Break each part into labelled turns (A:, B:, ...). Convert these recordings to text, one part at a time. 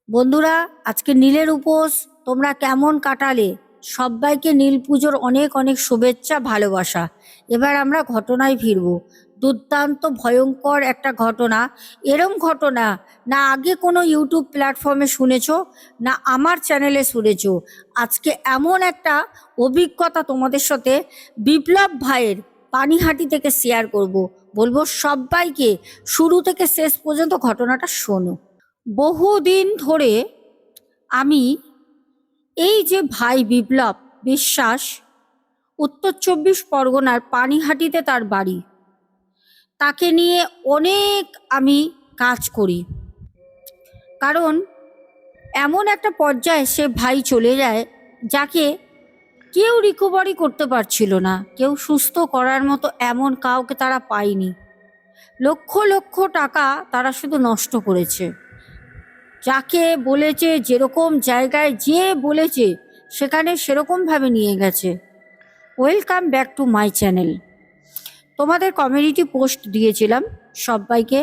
A: বন্ধুরা, আজকে নীলের উপোস তোমরা কেমন কাটালে? সবাইকে নীল পুজোর অনেক অনেক শুভেচ্ছা, ভালোবাসা। এবার আমরা ঘটনায় ফিরব। দুর্দান্ত ভয়ঙ্কর একটা ঘটনা। এরম ঘটনা না আগে কোনো ইউটিউব প্ল্যাটফর্মে শুনেছো, না আমার চ্যানেলে শুনেছো। আজকে এমন একটা অভিজ্ঞতা তোমাদের সাথে বিপ্লব ভাইয়ের পানিহাটি থেকে শেয়ার করব। বলবো সবাইকে শুরু থেকে শেষ পর্যন্ত ঘটনাটা শোনো। বহুদিন ধরে আমি এই যে ভাই বিপ্লব বিশ্বাস, উত্তর 24 পরগনার পানিহাটিতে তার বাড়ি, তাকে নিয়ে অনেক আমি কাজ করি। কারণ এমন একটা পর্যায়ে সে ভাই চলে যায় যাকে কেউ রিকভারি করতে পারছিল না, কেউ সুস্থ করার মতো এমন কাউকে তারা পায়নি। লক্ষ লক্ষ টাকা তারা শুধু নষ্ট করেছে। যাকে বলেছে, যেরকম জায়গায় যে বলেছে সেখানে সেরকমভাবে নিয়ে গেছে। Welcome back to my channel. তোমাদের কমিউনিটি পোস্ট দিয়েছিলাম, সবাইকে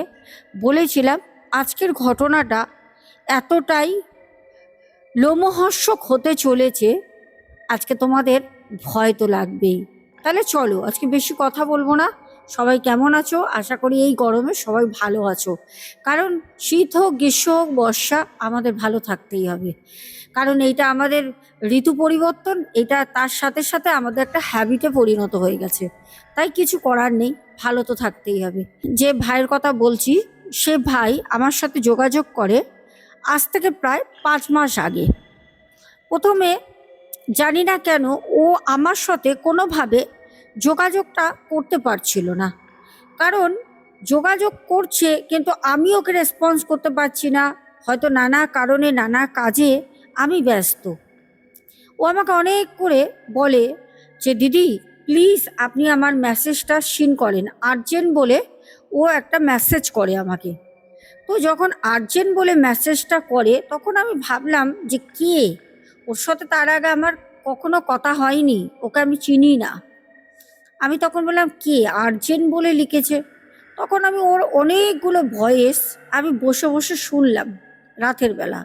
A: বলেছিলাম আজকের ঘটনাটা এতটাই লোমহর্ষক হতে চলেছে, আজকে তোমাদের ভয় তো লাগবেই। তাহলে চলো, আজকে বেশি কথা বলবো না। সবাই কেমন আছো? আশা করি এই গরমে সবাই ভালো আছো। কারণ শীত হোক, গ্রীষ্ম হোক, বর্ষা, আমাদের ভালো থাকতেই হবে। কারণ এইটা আমাদের ঋতু পরিবর্তন, এটা তার সাথে সাথে আমাদের একটা হ্যাবিটে পরিণত হয়ে গেছে। তাই কিছু করার নেই, ভালো তো থাকতেই হবে। যে ভাইয়ের কথা বলছি, সে ভাই আমার সাথে যোগাযোগ করে আজ থেকে প্রায় 5 মাস আগে। প্রথমে জানি না কেন ও আমার সাথে কোনোভাবে যোগাযোগটা করতে পারছিল না। কারণ যোগাযোগ করছে কিন্তু আমি ওকে রেসপন্স করতে পারছি না, হয়তো নানা কারণে নানা কাজে আমি ব্যস্ত। ও আমাকে অনেক করে বলে যে দিদি প্লিজ আপনি আমার মেসেজটা সিন করেন, আর্জেন্ট বলে ও একটা মেসেজ করে আমাকে। তো যখন আর্জেন্ট বলে মেসেজটা করে তখন আমি ভাবলাম যে কে, ওর সাথে তার আগে আমার কখনো কথা হয়নি, ওকে আমি চিনি না। আমি তখন বললাম কে আর্জেন্ট বলে লিখেছে। তখন আমি ওর অনেকগুলো ভয়েস আমি বসে বসে শুনলাম রাতের বেলা।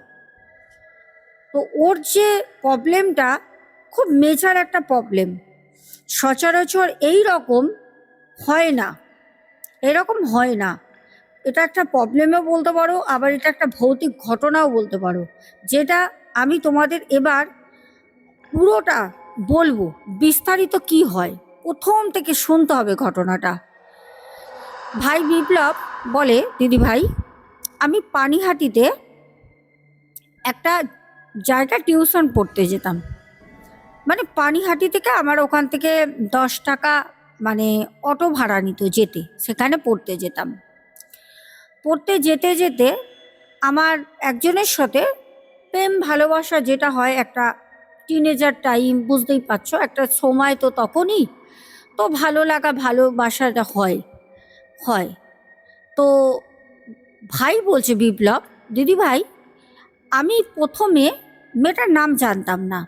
A: তো ওর যে প্রবলেমটা খুব মেজর একটা প্রবলেম, সচরাচর এই রকম হয় না, এরকম হয় না। এটা একটা প্রবলেমও বলতে পারো, আবার এটা একটা ভৌতিক ঘটনাও বলতে পারো, যেটা আমি তোমাদের এবার পুরোটা বলবো। বিস্তারিত কি হয় প্রথম থেকে শুনতে হবে ঘটনাটা। ভাই বিপ্লব বলে, দিদি ভাই আমি পানিহাটিতে একটা জায়গা টিউশন পড়তে যেতাম। মানে পানিহাটি থেকে আমার ওখান থেকে 10 টাকা মানে অটো ভাড়া নিত যেতে, সেখানে পড়তে যেতাম। পড়তে যেতে যেতে আমার একজনের সাথে প্রেম ভালোবাসা, যেটা হয় একটা টিনেজার টাইম, বুঝতেই পারছো, একটা সময় তো তখনই তো ভালো লাগা ভালোবাসাটা হয় হয় তো ভাই বলছে বিপ্লব, দিদি ভাই আমি প্রথমে মেয়েটার নাম জানতাম না।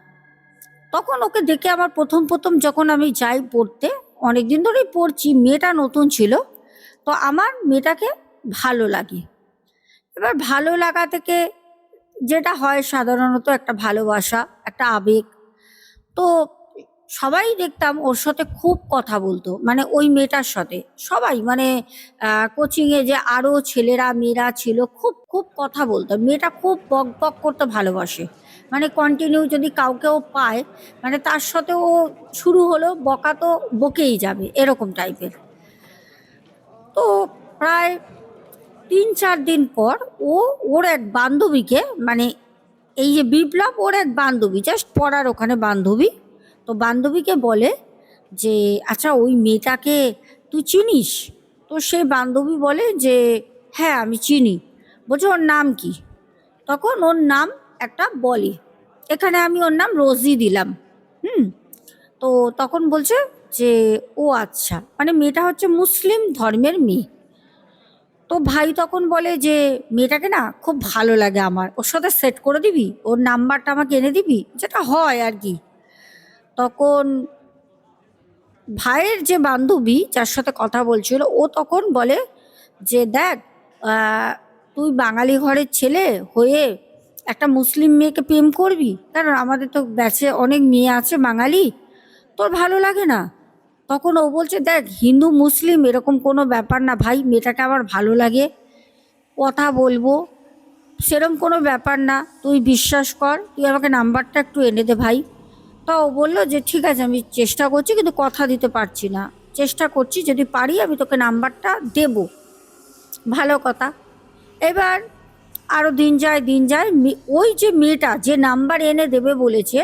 A: তখন ওকে দেখে আমার প্রথম প্রথম যখন আমি যাই পড়তে, অনেকদিন ধরেই পড়ছি, মেয়েটা নতুন ছিল, তো আমার মেয়েটাকে ভালো লাগে। এবার ভালো লাগা থেকে যেটা হয় সাধারণত একটা ভালোবাসা, একটা আবেগ। তো সবাই দেখতাম ওর সাথে খুব কথা বলতো, মানে ওই মেয়েটার সাথে সবাই, মানে কোচিংয়ে যে আরও ছেলেরা মেয়েরা ছিল খুব খুব কথা বলতো। মেয়েটা খুব বক বক করতে ভালোবাসে, মানে কন্টিনিউ যদি কাউকেও পায়, মানে তার সাথে ও শুরু হলো বকা তো বকেই যাবে, এরকম টাইপের। তো প্রায় 3-4 দিন পর ও ওর এক বান্ধবীকে, মানে এই যে বিপ্লব ওর এক বান্ধবী, জাস্ট পড়ার ওখানে বান্ধবী, তো বান্ধবীকে বলে যে আচ্ছা ওই মেয়েটাকে তুই চিনিস? তো সেই বান্ধবী বলে যে হ্যাঁ আমি চিনি। বলছে ওর নাম কি? তখন ওর নাম একটা বলে, এখানে আমি ওর নাম রোজি দিলাম। হুম। তো তখন বলছে যে ও আচ্ছা, মানে মেয়েটা হচ্ছে মুসলিম ধর্মের মেয়ে। তো ভাই তখন বলে যে মেয়েটাকে না খুব ভালো লাগে আমার, ওর সাথে সেট করে দিবি, ওর নাম্বারটা আমাকে এনে দিবি, যেটা হয় আর কি। তখন ভাইয়ের যে বান্ধবী যার সাথে কথা বলছিল ও তখন বলে যে দেখ, তুই বাঙালি ঘরের ছেলে হয়ে একটা মুসলিম মেয়েকে প্রেম করবি? কারণ আমাদের তো ব্যাচে অনেক মেয়ে আছে বাঙালি, তোর ভালো লাগে না? তখন ও বলছে, দেখ হিন্দু মুসলিম এরকম কোনো ব্যাপার না ভাই, মেয়েটাকে আমার ভালো লাগে, কথা বলবো, সেরম কোনো ব্যাপার না, তুই বিশ্বাস কর, তুই আমাকে নাম্বারটা একটু এনে দে ভাই। তা ও বললো যে ঠিক আছে আমি চেষ্টা করছি, কিন্তু কথা দিতে পারছি না, চেষ্টা করছি, যদি পারি আমি তোকে নাম্বারটা দেব। ভালো কথা। এবার আরও দিন যায় দিন যায়, ওই যে মেয়েটা যে নাম্বার এনে দেবে বলেছে,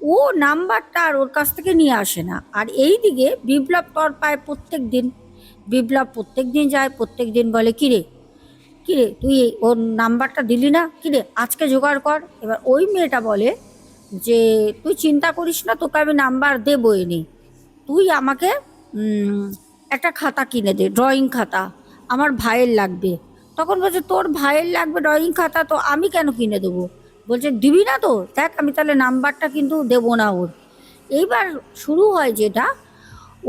A: ও নাম্বারটা আর ওর কাছ থেকে নিয়ে আসে না। আর এই দিকে বিপ্লব তর পায় প্রত্যেক দিন। বিপ্লব প্রত্যেক দিন যায়, প্রত্যেক দিন বলে, কিরে কিরে তুই ওর নাম্বারটা দিলি না, কিরে আজকে জোগাড় কর। এবার ওই মেয়েটা বলে যে তুই চিন্তা করিস না, তোকে আমি নাম্বার দেবো এনে, তুই আমাকে একটা খাতা কিনে দে, ড্রয়িং খাতা, আমার ভাইয়ের লাগবে। তখন বলছে তোর ভাইয়ের লাগবে ড্রয়িং খাতা, তো আমি কেন কিনে দেবো? বলছে দিবি না তো দেখ, আমি তাহলে নাম্বারটা কিন্তু দেবো না ওর। এইবার শুরু হয় যেটা,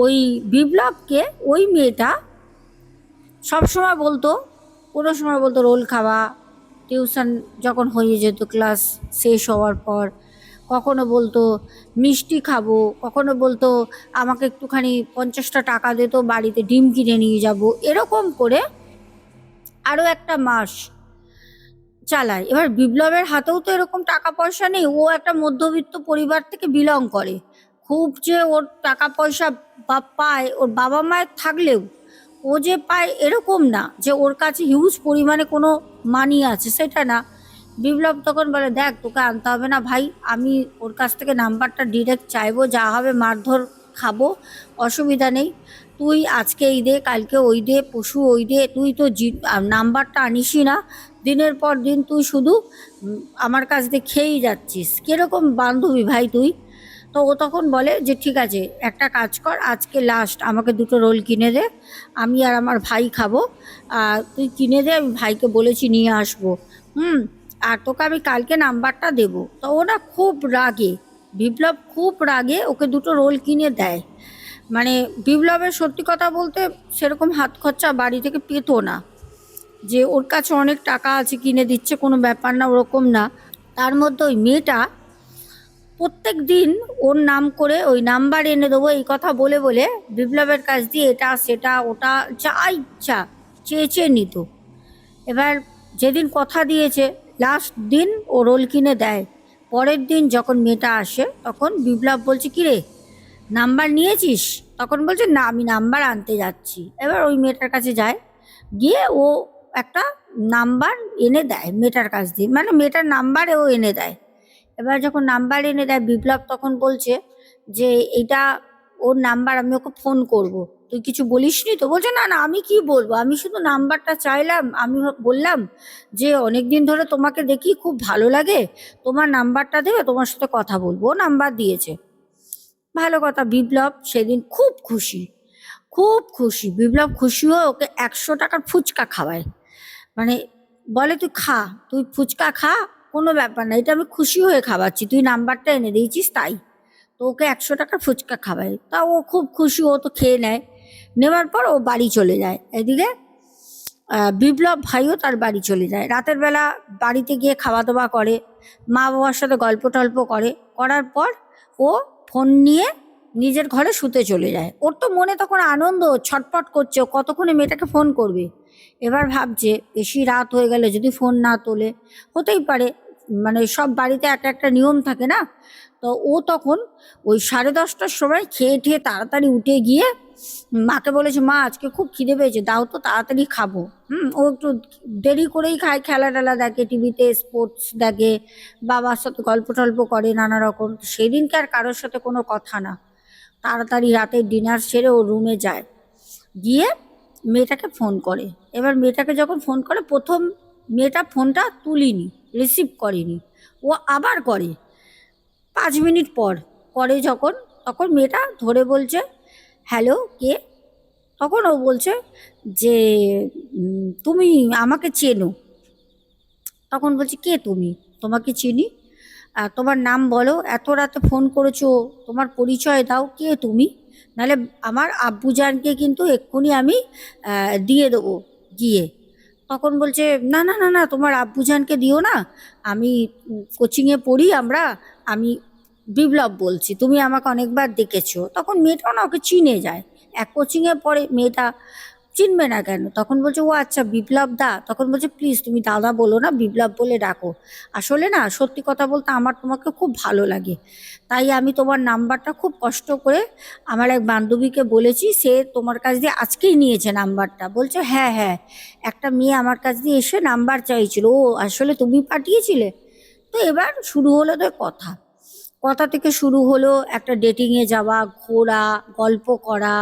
A: ওই বিপ্লবকে ওই মেয়েটা সবসময় বলতো, কোনো সময় বলতো রোল খাওয়া, টিউশন যখন হয়ে যেত ক্লাস শেষ হওয়ার পর, কখনো বলতো মিষ্টি খাবো, কখনো বলতো আমাকে একটুখানি 50টা টাকা দে তো বাড়িতে ডিম কিনে নিয়ে যাব। এরকম করে আরও একটা মাস চালায়। এবার বিপ্লবের হাতেও তো এরকম টাকা পয়সা নেই, ও একটা মধ্যবিত্ত পরিবার থেকে বিলং করে। খুব যে ওর টাকা পয়সা পায় ওর বাবা মায়ের থাকলেও, ও যে পায় এরকম না যে ওর কাছে হিউজ পরিমাণে কোনো মানি আছে, সেটা না। বিপ্লব তখন বলে, দেখ তোকে আনতে হবে না ভাই, আমি ওর কাছ থেকে নাম্বারটা ডিরেক্ট চাইবো, যা হবে মারধর খাবো, অসুবিধা নেই, তুই আজকে এই দে, কালকে ওই দে, পশু ওই দে, তুই তো নাম্বারটা আনিসই না, দিনের পর দিন তুই শুধু আমার কাছ দিয়ে খেয়েই যাচ্ছিস, কীরকম বান্ধবী ভাই তুই? তো ও তখন বলে যে ঠিক আছে একটা কাজ কর, আজকে লাস্ট আমাকে 2টো রোল কিনে দে, আমি আর আমার ভাই খাবো, তুই কিনে দে, আমি ভাইকে বলেছি নিয়ে আসবো। আর তোকে আমি কালকে নাম্বারটা দেবো। তো ও না খুব রাগে, বিপ্লব খুব রাগে ওকে 2টো রোল কিনে দেয়। মানে বিপ্লবের সত্যি কথা বলতে সেরকম হাত খরচা বাড়ি থেকে পেতো না, যে ওর কাছে অনেক টাকা আছে কিনে দিচ্ছে, কোনো ব্যাপার না, ওরকম না। তার মধ্যে ওই মেয়েটা প্রত্যেক দিন ওর নাম করে ওই নাম্বার এনে দেবো এই কথা বলে বলে বিপ্লবের কাছ দিয়ে এটা সেটা ওটা যা ইচ্ছা চেয়ে চেয়ে নিত। এবার যেদিন কথা দিয়েছে লাস্ট দিন ও রোল কিনে দেয়, পরের দিন যখন মেয়েটা আসে তখন বিপ্লব বলছে, কিরে নাম্বার নিয়েছিস? তখন বলছে না, আমি নাম্বার আনতে যাচ্ছি। এবার ওই মেয়েটার কাছে যায়, গিয়ে ও একটা নাম্বার এনে দেয় মেয়েটার কাছ দিয়ে, মানে মেয়েটার নাম্বার ও এনে দেয়। এবার যখন নাম্বার এনে দেয় বিপ্লব তখন বলছে যে এটা ওর নাম্বার, আমি ওকে ফোন করব, তুই কিছু বলিসনি তো? বলছে না না, আমি কি বলবো, আমি শুধু নাম্বারটা চাইলাম, আমি বললাম যে অনেক দিন ধরে তোমাকে দেখি, খুব ভালো লাগে, তোমার নাম্বারটা দেবে, তোমার সাথে কথা বলবো। ও নাম্বার দিয়েছে, ভালো কথা। বিপ্লব সেদিন খুব খুশি, খুব খুশি। বিপ্লব খুশি হয়ে ওকে 100 টাকার ফুচকা খাওয়ায়, মানে বলে তুই খা, তুই ফুচকা খা, কোনো ব্যাপার না, এটা আমি খুশি হয়ে খাওয়াচ্ছি, তুই নাম্বারটা এনে দিয়েছিস তাই। তো ওকে 100 টাকার ফুচকা খাওয়ায়, তা ও খুব খুশি, ও তো খেয়ে নেয়। নেওয়ার পর ও বাড়ি চলে যায়। এদিকে বিপ্লব ভাইও তার বাড়ি চলে যায়। রাতের বেলা বাড়িতে গিয়ে খাওয়া দাওয়া করে, মা বাবার সাথে গল্প টল্প করে, করার পর ও ফোন নিয়ে নিজের ঘরে শুতে চলে যায়। ওর তো মনে তখন আনন্দ, ছটপট করছে, ও কতক্ষণে মেয়েটাকে ফোন করবে। এবার ভাবছে বেশি রাত হয়ে গেলে যদি ফোন না তোলে, হতেই পারে, মানে সব বাড়িতে একটা একটা নিয়ম থাকে না। তো ও তখন ওই 10:30টার সময় খেয়ে ঠেয়ে তাড়াতাড়ি উঠে গিয়ে মাকে বলেছে, মা আজকে খুব খিদে পেয়েছে, দাও তো তাড়াতাড়ি খাবো। ও একটু দেরি করেই খায়, খেলা টেলা দেখে, টিভিতে স্পোর্টস দেখে, বাবার সাথে গল্প টল্প করে নানা রকম। সেদিনকে আর কারোর সাথে কোনো কথা না, তাড়াতাড়ি রাতে ডিনার সেরে ও রুমে যায়, গিয়ে মেয়েটাকে ফোন করে। এবার মেয়েটাকে যখন ফোন করে, প্রথম মেয়েটা ফোনটা তুলিনি, রিসিভ করেনি, ও আবার করে 5 মিনিট পর করে যখন, তখন মেয়েটা ধরে বলছে, হ্যালো কে? তখন ও বলছে যে তুমি আমাকে চেনো? তখন বলছে কে তুমি, তোমাকে চিনি, তোমার নাম বলো, এত রাতে ফোন করেছো, তোমার পরিচয় দাও, কে তুমি, নাহলে আমার আব্বুজানকে কিন্তু এক্ষুনি আমি দিয়ে দেবো গিয়ে। তখন বলছে, না না না না, তোমার আব্বুজানকে দিও না, আমি কোচিংয়ে পড়ি আমরা, আমি বিপ্লব বলছি, তুমি আমাকে অনেকবার দেখেছো। তখন মেয়েটাও না ওকে চিনে যায়, এক কোচিংয়ে পড়ে মেয়েটা, চিনবে না কেন? তখন বলছে, ও আচ্ছা বিপ্লব দা। তখন বলছে, প্লিজ তুমি দাদা বলো না, বিপ্লব বলে ডাকো। আসলে না, সত্যি কথা বলতে আমার তোমাকে খুব ভালো লাগে, তাই আমি তোমার নাম্বারটা খুব কষ্ট করে আমার এক বান্ধবীকে বলেছি, সে তোমার কাছ দিয়ে আজকেই নিয়েছে নাম্বারটা। বলছে, হ্যাঁ হ্যাঁ, একটা মেয়ে আমার কাছ দিয়ে এসে নাম্বার চাইছিল, ও আসলে তুমি পাঠিয়েছিলে। তো এবার শুরু হলো তো কথা, কথা থেকে শুরু হলো একটা ডেটিংয়ে যাওয়া, ঘোরা, গল্প করা।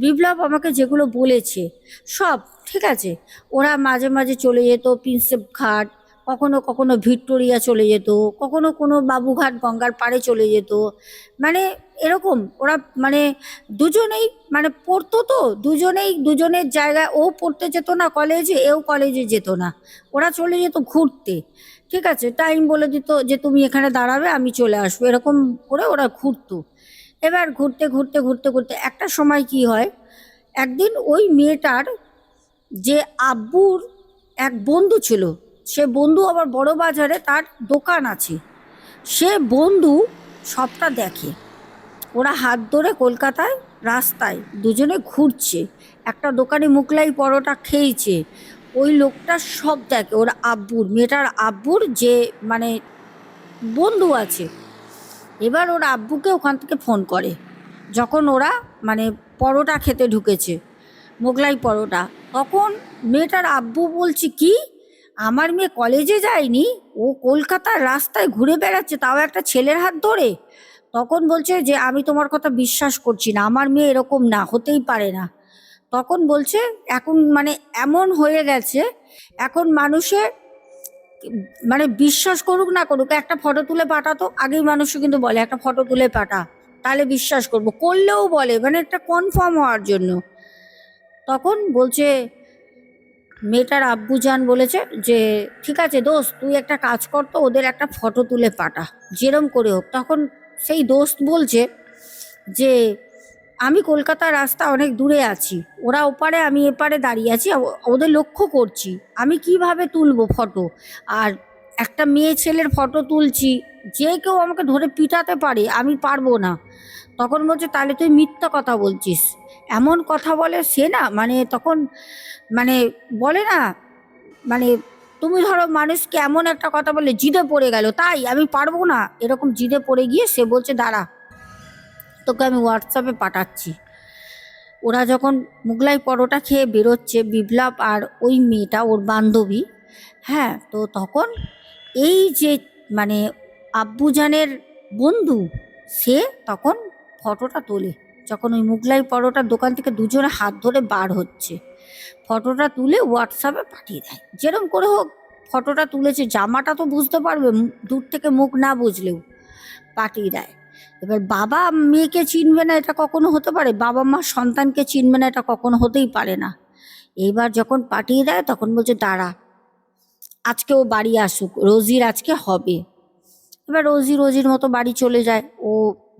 A: বিপ্লব আমাকে যেগুলো বলেছে সব ঠিক আছে। ওরা মাঝে মাঝে চলে যেত প্রিন্সেপ ঘাট, কখনো কখনো ভিক্টোরিয়া চলে যেত, কখনো কোনো বাবুঘাট গঙ্গার পাড়ে চলে যেত। মানে এরকম ওরা, মানে দুজনেই মানে পড়তো তো, দুজনেই দুজনের জায়গায়, ও পড়তে যেত না কলেজে, এও কলেজে যেত না, ওরা চলে যেত ঘুরতে। ঠিক আছে, টাইম বলে দিত যে তুমি এখানে দাঁড়াবে, আমি চলে আসবো, এরকম করে ওরা ঘুরতো। এবার ঘুরতে ঘুরতে ঘুরতে ঘুরতে একটা সময় কি হয়, একদিন ওই মেয়েটার যে আব্বুর এক বন্ধু ছিল, সে বন্ধু আবার বড় বাজারে তার দোকান আছে, সে বন্ধু সবটা দেখে। ওরা হাত ধরে কলকাতায় রাস্তায় দুজনে ঘুরছে, একটা দোকানে মুগলাই পরোটা খেয়েছে, ওই লোকটা সব দেখে, ওর আব্বুর, মেয়েটার আব্বুর যে মানে বন্ধু আছে। এবার ওর আব্বুকে ওখান থেকে ফোন করে, যখন ওরা মানে পরোটা খেতে ঢুকেছে, মোগলাই পরোটা, তখন মেয়েটার আব্বু বলছে, কি আমার মেয়ে কলেজে যায়নি, ও কলকাতার রাস্তায় ঘুরে বেড়াচ্ছে, তাও একটা ছেলের হাত ধরে। তখন বলছে যে আমি তোমার কথা বিশ্বাস করছি না, আমার মেয়ে এরকম না, হতেই পারে না। তখন বলছে, এখন মানে এমন হয়ে গেছে, এখন মানুষে মানে বিশ্বাস করুক না করুক, একটা ফটো তুলে পাঠাতো, আগেই মানুষও কিন্তু বলে একটা ফটো তুলে পাঠা, তাহলে বিশ্বাস করব, করলেও বলে মানে একটা কনফার্ম হওয়ার জন্য। তখন বলছে, মেয়েটার আব্বুজান বলেছে যে ঠিক আছে দোস্ত, তুই একটা কাজ কর তো, ওদের একটা ফটো তুলে পাঠা, যেরম করে হোক। তখন সেই দোস্ত বলছে যে আমি কলকাতার রাস্তা অনেক দূরে আছি, ওরা ওপারে আমি এপারে দাঁড়িয়ে আছি, ওদের লক্ষ্য করছি, আমি কিভাবে তুলবো ফটো, আর একটা মেয়ে ছেলের ফটো তুলছি, যে কেউ আমাকে ধরে পিটাতে পারে, আমি পারবো না। তখন বলছে, তাহলে তুই মিথ্যা কথা বলছিস, এমন কথা বলে সে না, মানে তখন মানে বলে না, মানে তুমি ধরো মানুষকে এমন একটা কথা বলে জিদে পড়ে গেল, তাই আমি পারবো না, এরকম জিদে পড়ে গিয়ে সে বলছে, দাঁড়া তোকে আমি হোয়াটসঅ্যাপে পাঠাচ্ছি। ওরা যখন মুগলাই পরোটা খেয়ে বেরোচ্ছে, বিপ্লব আর ওই মেয়েটা ওর বান্ধবী, হ্যাঁ, তো তখন এই যে মানে আব্বুজানের বন্ধু, সে তখন ফটোটা তোলে, যখন ওই মুগলাই পরোটার দোকান থেকে দুজনে হাত ধরে বার হচ্ছে, ফটোটা তুলে হোয়াটসঅ্যাপে পাঠিয়ে দেয়, যেরম করে হোক ফটোটা তুলেছে, জামাটা তো বুঝতে পারবে দূর থেকে, মুখ না বুঝলেও পাঠিয়ে দেয়। এবার বাবা মেয়েকে চিনবে না, এটা কখনো হতে পারে? বাবা মা সন্তানকে চিনবে না, এটা কখনো হতেই পারে না। এইবার যখন পাঠিয়ে দেয় তখন বলছে, দাঁড়া আজকে ও বাড়ি আসুক, রোজির আজকে হবে। এবার রোজি রোজির মতো বাড়ি চলে যায়। ও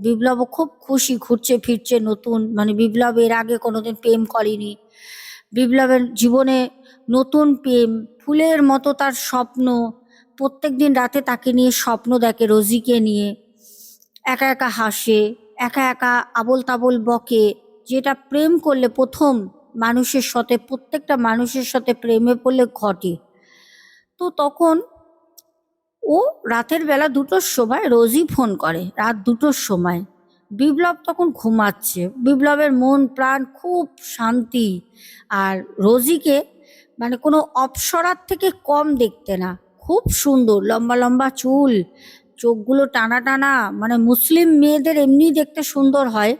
A: বিপ্লবও খুব খুশি, ঘুরছে ফিরছে নতুন, মানে বিপ্লব এর আগে কোনোদিন প্রেম করেনি, বিপ্লবের জীবনে নতুন প্রেম, ফুলের মতো তার স্বপ্ন, প্রত্যেক দিন রাতে তাকে নিয়ে স্বপ্ন দেখে, রোজিকে নিয়ে, একা একা হাসে, একা একা আবোল তাবোল বকে, যেটা প্রেম করলে প্রথম মানুষের সাথে, প্রত্যেকটা মানুষের সাথে প্রেমে পড়লে ঘটে। তো তখন ও রাতের বেলা 2টোর সময় রোজই ফোন করে, রাত 2টোর সময়। বিপ্লব তখন ঘুমাচ্ছে, বিপ্লবের মন প্রাণ খুব শান্তি, আর রোজিকে মানে কোনো অপ্সরার থেকে কম দেখতে না, খুব সুন্দর, লম্বা লম্বা চুল, চোখগুলো টানা টানা, মানে মুসলিম মেয়েদের এমনি দেখতে সুন্দর হয়,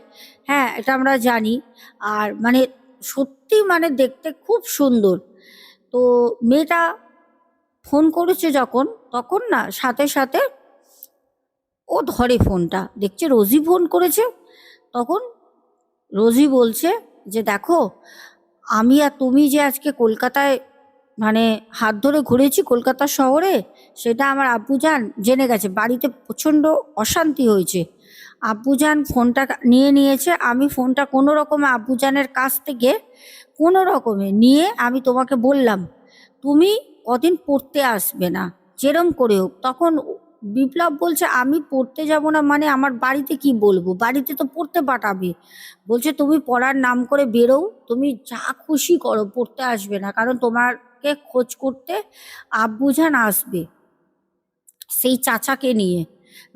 A: হ্যাঁ এটা আমরা জানি, আর মানে সত্যি মানে দেখতে খুব সুন্দর। তো মেয়েটা ফোন করেছে যখন, তখন না সাথে সাথে ও ধরে ফোনটা, দেখছে রোজি ফোন করেছে। তখন রোজি বলছে যে দেখো, আমি আর তুমি যে আজকে কলকাতায় মানে হাত ধরে ঘুরেছি কলকাতা শহরে, সেটা আমার আব্বুজান জেনে গেছে, বাড়িতে প্রচণ্ড অশান্তি হয়েছে, আব্বুজান ফোনটা নিয়ে নিয়েছে, আমি ফোনটা কোনো রকমে আব্বুজানের কাছ থেকে কোনো রকমে নিয়ে আমি তোমাকে বললাম, তুমি কদিন পড়তে আসবে না, যেরম করে হোক। তখন বিপ্লব বলছে আমি পড়তে যাব না মানে আমার বাড়িতে কি বলবো, বাড়িতে তো পড়তে পাঠাবে। বলছে তুমি পড়ার নাম করে বেরো, তুমি যা খুশি করো, পড়তে আসবে না, কারণ তোমাকে খোঁজ করতে আব্বুজান আসবে সেই চাচাকে নিয়ে।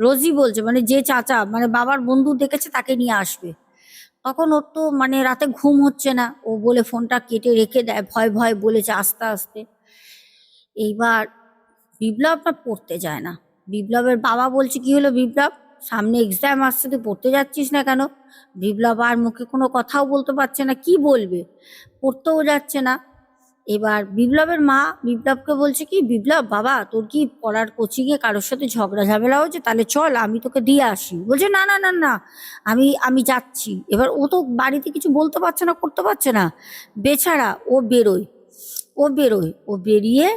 A: রোজি বলছে মানে যে চাচা মানে বাবার বন্ধু দেখেছে তাকে নিয়ে আসবে। তখন ওর তো মানে রাতে ঘুম হচ্ছে না, ও বলে ফোনটা কেটে রেখে দেয়, ভয় ভয় বলেছে আস্তে আস্তে। এইবার বিপ্লব না পড়তে যায় না। বিপ্লবের বাবা বলছে কি হলো বিপ্লব, সামনে এক্সাম আসছে, তুই পড়তে যাচ্ছিস না কেন? বিপ্লব আর মুখে কোনো কথাও বলতে পারছে না, কি বলবে, পড়তেও যাচ্ছে না। এবার বিপ্লবের মা বিপ্লবকে বলছে কি, বিপ্লব বাবা তোর কি পড়ার কোচিংয়ে কারোর সাথে ঝগড়া ঝামেলা হচ্ছে, তাহলে চল আমি তোকে দিয়ে আসি। বলছে না না না না, আমি আমি যাচ্ছি। এবার ও তো বাড়িতে কিছু বলতে পারছে না, করতে পারছে না, বেচারা ও বেরিয়ে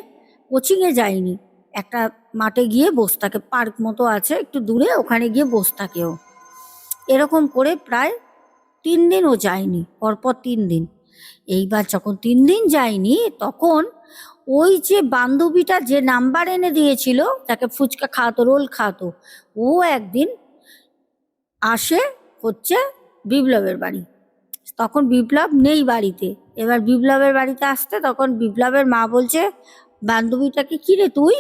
A: কোচিংয়ে যায়নি, একটা মাঠে গিয়ে বসে থাকে, পার্ক মতো আছে একটু দূরে, ওখানে গিয়ে বসে থাকে ও। এরকম করে প্রায় 3 দিন ও যায়নি, পরপর 3 দিন। এইবার যখন 3 দিন যায়নি, তখন ওই যে বান্ধবীটা যে নাম্বার এনে দিয়েছিল, তাকে ফুচকা খাওয়াতো, রোল খাওয়াতো, ও একদিন আসে হচ্ছে বিপ্লবের বাড়ি। তখন বিপ্লব নেই বাড়িতে। এবার বিপ্লবের বাড়িতে আসতে তখন বিপ্লবের মা বলছে বান্ধবীটাকে, কি রে তুই?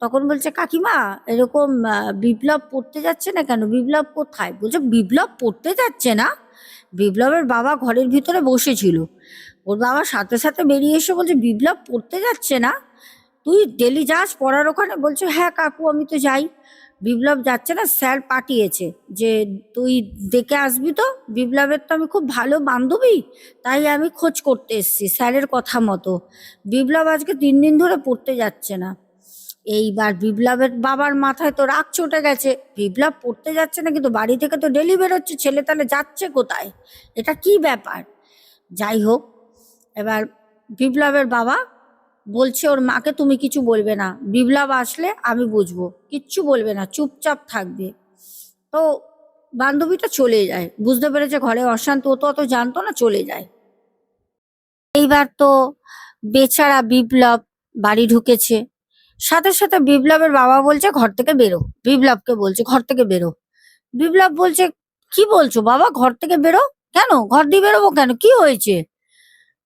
A: তখন বলছে কাকিমা এরকম বিপ্লব পড়তে যাচ্ছে না কেন, বিপ্লব কোথায়? বলছে বিপ্লব পড়তে যাচ্ছে না? বিপ্লবের বাবা ঘরের ভিতরে বসেছিল, ওর বাবা সাথে সাথে বেরিয়ে এসে বলছে বিপ্লব পড়তে যাচ্ছে না, তুই ডেলি যাস পড়ার ওখানে? বলছে হ্যাঁ কাকু আমি তো যাই। বিপ্লব যাচ্ছে না, স্যার পাঠিয়েছে যে তুই দেখে আসবি তো, বিপ্লবের তো আমি খুব ভালো বান্ধবী, তাই আমি খোঁজ করতে এসেছি স্যারের কথা মতো। বিপ্লব আজকে 3 দিন ধরে পড়তে যাচ্ছে না। এইবার বিপ্লবের বাবার মাথায় তো রাগ চটে গেছে, বিপ্লব পড়তে যাচ্ছে না কিন্তু বাড়ি থেকে তো ডেলি বেরোচ্ছে, ছেলে তাহলে যাচ্ছে কোথায়, এটা কি ব্যাপার? যাই হোক, এবার বিপ্লবের বাবা বলছে ওর মাকে তুমি কিছু বলবে না, বিপ্লব আসলে আমি বুঝবো, কিচ্ছু বলবে না, চুপচাপ থাকবে। তো বান্ধবীটা চলে যায়, বুঝতে পেরেছে ঘরে অশান্তি, ও তো অত জানতো না, চলে যায়। এইবার তো বেচারা বিপ্লব বাড়ি ঢুকেছে, সাথে সাথে বিপ্লবের বাবা বলছে ঘর থেকে বেরো, বিপ্লবকে বলছে ঘর থেকে বেরো। বিপ্লব বলছে কি বলছো বাবা, ঘর থেকে বেরো কেন, ঘর দিয়ে বেরোবো কেন, কি হয়েছে?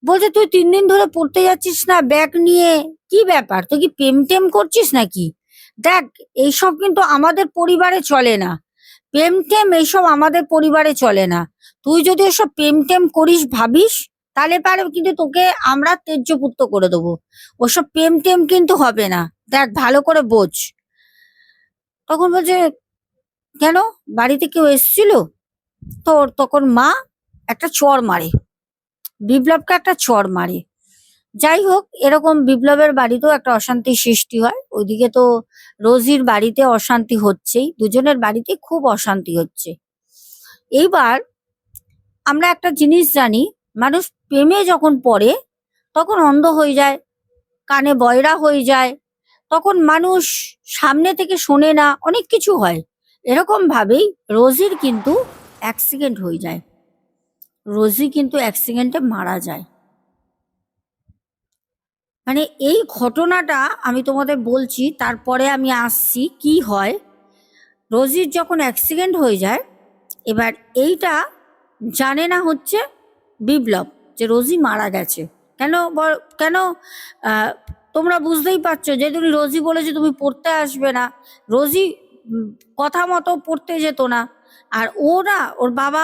A: বলছে তুই 3 দিন ধরে পড়তে যাচ্ছিস না ব্যাগ নিয়ে, কি ব্যাপার, তুই কি প্রেম টেম করছিস নাকি? দেখ এইসব কিন্তু আমাদের পরিবারে চলে না, প্রেম টেম এইসব আমাদের পরিবারে চলে না। তুই যদি এসব প্রেম টেম করিস ভাবিস, তাহলে পারে কিন্তু তোকে আমরা তেজ্যপুত্র করে দেবো। ওসব প্রেম টেম কিন্তু হবে না, দেখ ভালো করে বোঝ। তখন বলছে কেন, বাড়িতে কেউ এসেছিল? তোর তখন মা একটা চড় মারে, বিপ্লবকে একটা চড় মারে। যাই হোক, এরকম বিপ্লবের বাড়িতেও একটা অশান্তির সৃষ্টি হয়, ওইদিকে তো রোজির বাড়িতে অশান্তি হচ্ছেই, দুজনের বাড়িতে খুব অশান্তি হচ্ছে। এইবার আমরা একটা জিনিস জানি, মানুষ প্রেমে যখন পড়ে তখন অন্ধ হয়ে যায়, কানে বয়রা হয়ে যায়, তখন মানুষ সামনে থেকে শোনে না, অনেক কিছু হয়। এরকম ভাবেই রোজির কিন্তু অ্যাক্সিডেন্ট হয়ে যায়, রোজি কিন্তু অ্যাক্সিডেন্টে মারা যায়। মানে এই ঘটনাটা আমি তোমাদের বলছি, তারপরে আমি আসছি কি হয়। রোজির যখন অ্যাক্সিডেন্ট হয়ে যায়, এবার এইটা জানে না হচ্ছে বিপ্লব যে রোজি মারা গেছে। কেন আহ, তোমরা বুঝতেই পারছো, যে তুমি রোজি বলেছে তুমি পড়তে আসবে না, রোজি কথা মতো পড়তে যেত না। আর ও না, ওর বাবা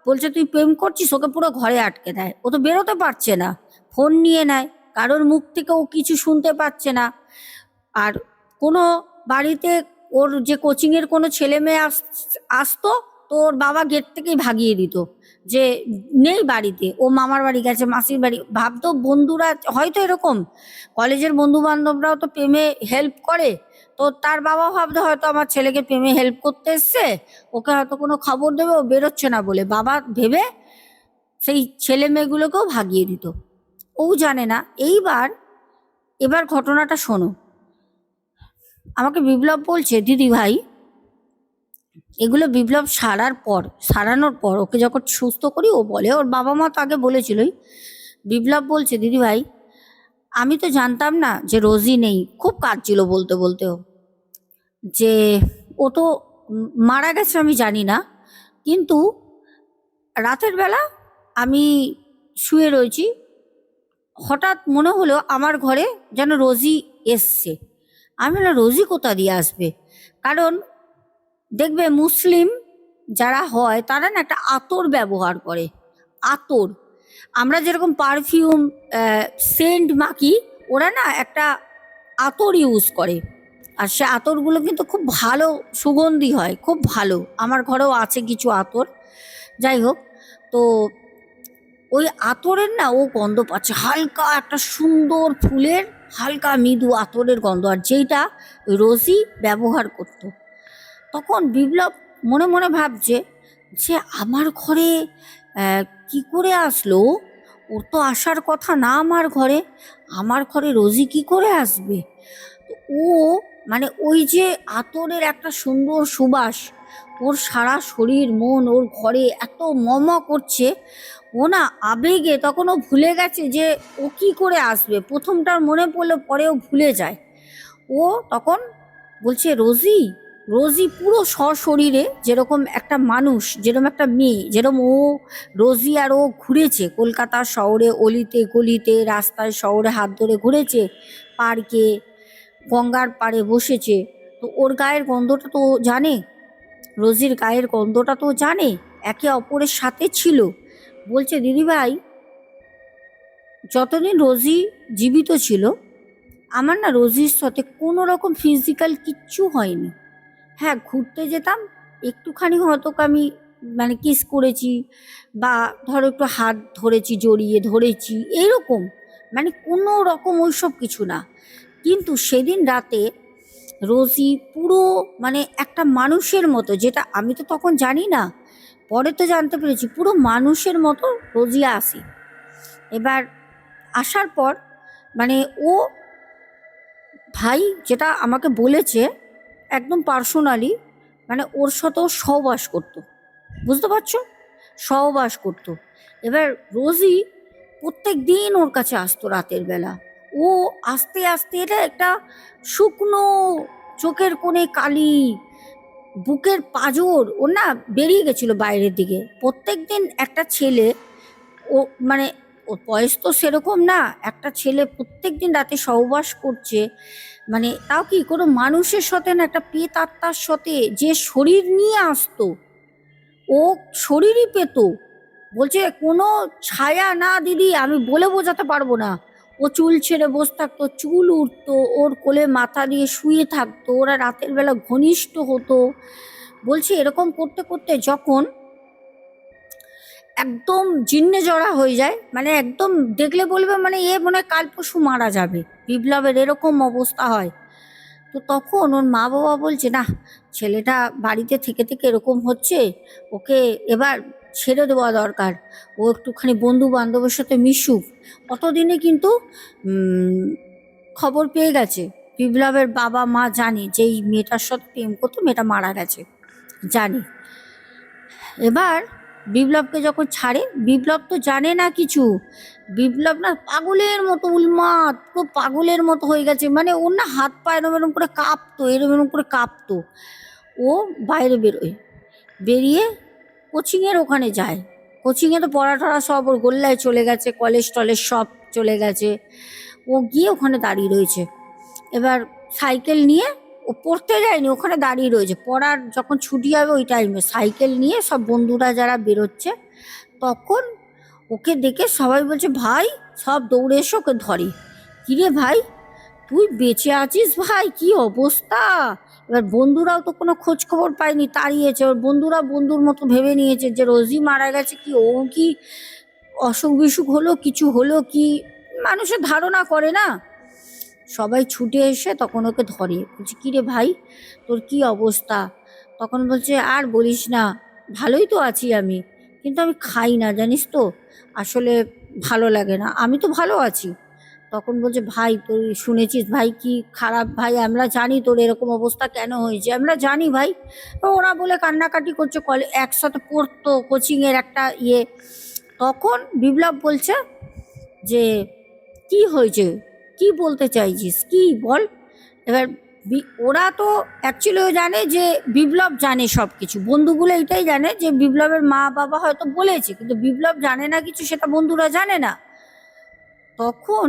A: বলছে তুই প্রেম করছিস, ওকে পুরো ঘরে আটকে দেয়, ও তো বেরোতে পারছে না, ফোন নিয়ে নেয়, কারোর মুখ থেকে ও কিছু শুনতে পাচ্ছে না। আর কোনো বাড়িতে ওর যে কোচিংয়ের কোনো ছেলে মেয়ে আসতো, তো ওর বাবা গেট থেকেই ভাগিয়ে দিত, যে নেই বাড়িতে, ও মামার বাড়ি গেছে, মাসির বাড়ি। ভাবতো বন্ধুরা হয়তো এরকম, কলেজের বন্ধু বান্ধবরাও তো প্রেমে হেল্প করে, তো তার বাবা ভাবতো হয়তো আমার ছেলেকে প্রেমে হেল্প করতে এসছে, ওকে হয়তো কোনো খবর দেবে, ও বেরোচ্ছে না বলে, বাবা ভেবে সেই ছেলে মেয়েগুলোকেও ভাগিয়ে দিত, ও জানে না। এবার ঘটনাটা শোনো। আমাকে বিপ্লব বলছে দিদি ভাই, এগুলো বিপ্লব সারানোর পর ওকে যখন সুস্থ করি, ও বলে, ওর বাবা মা তো আগে বলেছিলই, বিপ্লব বলছে দিদি ভাই আমি তো জানতাম না যে রোজই নেই, খুব কাঁদছিল বলতে বলতেও, যে ও তো মারা গেছে আমি জানি না, কিন্তু রাতের বেলা আমি শুয়ে রয়েছি, হঠাৎ মনে হলো আমার ঘরে যেন রোজি এসছে। আমি বললাম রোজি কোথা দিয়ে আসবে, কারণ দেখবে মুসলিম যারা হয় তারা না একটা আতর ব্যবহার করে। আতর, আমরা যেরকম পারফিউম সেন্ট মাখি, ওরা না একটা আতর ইউজ করে, আর সে আতরগুলো কিন্তু খুব ভালো সুগন্ধি হয়, খুব ভালো। আমার ঘরেও আছে কিছু আতর। যাই হোক, তো ওই আতরের না ও গন্ধ পাচ্ছে, হালকা একটা সুন্দর ফুলের হালকা মৃদু আতরের গন্ধ, আর যেইটা ওই রোজই ব্যবহার করতো। তখন বিপ্লব মনে মনে ভাবছে যে আমার ঘরে কি করে আসলো, ওর তো আসার কথা না আমার ঘরে রোজি কি করে আসবে। তো ও মানে ওই যে আতরের একটা সুন্দর সুবাস, ওর সারা শরীর মন ওর ঘরে এত করছে, ও না আবেগে তখন ও ভুলে গেছে যে ও কি করে আসবে। প্রথমটার মনে পড়লে পরেও ভুলে যায়। ও তখন বলছে রোজি, রোজি পুরো সশরীরে, যেরকম একটা মানুষ, যেরকম একটা মেয়ে, যেরকম ও রোজি আর ও ঘুরেছে কলকাতা শহরে, অলিতে গলিতে, রাস্তায় শহরে হাত ধরে ঘুরেছে, পার্কে, গঙ্গার পাড়ে বসেছে। তো ওর গায়ের গন্ধটা তো ও জানে, রোজির গায়ের গন্ধটা তো ও জানে, একে অপরের সাথে ছিল। বলছে দিদিভাই, যতদিন রোজি জীবিত ছিল আমার না রোজির সাথে কোনো রকম ফিজিক্যাল কিচ্ছু হয়নি। হ্যাঁ, ঘুরতে যেতাম, একটুখানি হয়তো আমি মানে কিস করেছি, বা ধরো একটু হাত ধরেছি, জড়িয়ে ধরেছি, এইরকম, মানে কোনো রকম ওইসব কিছু না। কিন্তু সেদিন রাতে রোজি পুরো মানে একটা মানুষের মতো, যেটা আমি তো তখন জানি না, পরে তো জানতে পেরেছি, পুরো মানুষের মতো রোজি আসে। এবার আসার পর মানে ও ভাই যেটা আমাকে বলেছে একদম পার্সোনালি, মানে ওর সাথেও সহবাস করতো, বুঝতে পারছো, সহবাস করতো। এবার রোজি প্রত্যেক দিন ওর কাছে আসতো রাতের বেলা। ও আস্তে আস্তে, এটা একটা শুকনো চোখের কোণে কালি, বুকের পাঁজর ওর না বেরিয়ে গেছিল বাইরের দিকে। প্রত্যেক দিন একটা ছেলে, ও মানে ও বয়স তো সেরকম না, একটা ছেলে প্রত্যেক দিন রাতে সহবাস করছে, মানে তাও কি কোনো মানুষের সাথে না, একটা পেত আত্মার সাথে যে শরীর নিয়ে আসতো, ও শরীরই পেত। বলছে কোনো ছায়া না দিদি, আমি বলে বোঝাতে পারবো না। ও চুল ছেড়ে বসে থাকতো, চুল উঠতো, ওর কোলে মাথা দিয়ে শুয়ে থাকতো, ওরা রাতের বেলা ঘনিষ্ঠ হতো। বলছে এরকম করতে করতে যখন একদম জিন্নে জড়া হয়ে যায়, মানে একদম দেখলে বলবে মানে এ মনে হয় কাল পরশু মারা যাবে, বিপ্লবের এরকম অবস্থা হয়। তো তখন ওর মা বাবা বলছে না, ছেলেটা বাড়িতে থেকে থেকে এরকম হচ্ছে, ওকে এবার ছেড়ে দেওয়া দরকার, ও একটুখানি বন্ধু বান্ধবের সাথে মিশুক। অতদিনে কিন্তু খবর পেয়ে গেছে, বিপ্লবের বাবা মা জানে যে এই মেয়েটার সাথে প্রেম করতো, মেয়েটা মারা গেছে, জানে। এবার বিপ্লবকে যখন ছাড়ে, বিপ্লব তো জানে না কিছু, বিপ্লব না পাগলের মতো উন্মাদ, তো পাগলের মতো হয়ে গেছে, মানে ওর না হাত পা এরম এরম করে কাঁপতো, এরম এরম করে কাঁপতো। ও বাইরে বেরোয়, বেরিয়ে কোচিংয়ের ওখানে যায়। কোচিংয়ে তো পড়া টড়া সব ওর গোল্লায় চলে গেছে, কলেজ টলেজ সব চলে গেছে। ও গিয়ে ওখানে দাঁড়িয়ে রয়েছে। এবার সাইকেল নিয়ে, ও পড়তে যায়নি, ওখানে দাঁড়িয়ে রয়েছে, পড়ার যখন ছুটি হবে ওই টাইমে সাইকেল নিয়ে সব বন্ধুরা যারা বেরোচ্ছে, তখন ওকে দেখে সবাই বলছে ভাই, সব দৌড়ে এসে ওকে ধরে, কিরে ভাই তুই বেঁচে আছিস ভাই, কি অবস্থা। এবার বন্ধুরাও তো কোনো খোঁজ খবর পায়নি, তাড়িয়েছে। ওর বন্ধুরা বন্ধুর মতো ভেবে নিয়েছে যে রোজি মারা গেছে, কি ও কি অসুখ বিসুখ হলো, কিছু হলো কি, মানুষের ধারণা করে না। সবাই ছুটে এসে তখন ওকে ধরে, বলছে কিরে ভাই তোর কি অবস্থা। তখন বলছে আর বলিস না, ভালোই তো আছি আমি, কিন্তু আমি খাই না জানিস তো, আসলে ভালো লাগে না, আমি তো ভালো আছি। তখন বলছে ভাই তুই শুনেছিস ভাই কি খারাপ, ভাই আমরা জানি তোর এরকম অবস্থা কেন হয়েছে, আমরা জানি ভাই। তো ওরা বলে কান্নাকাটি করছে, একসাথে পড়তো কোচিংয়ের একটা তখন বিপ্লব বলছে যে কি হয়েছে, কি বলতে চাইছিস, কি বল। এবার ওরা তো অ্যাকচুয়ালি জানে যে বিপ্লব জানে সব কিছু, বন্ধুগুলো এটাই জানে যে বিপ্লবের মা বাবা হয়তো বলেছে, কিন্তু বিপ্লব জানে না কিছু, সেটা বন্ধুরা জানে না। তখন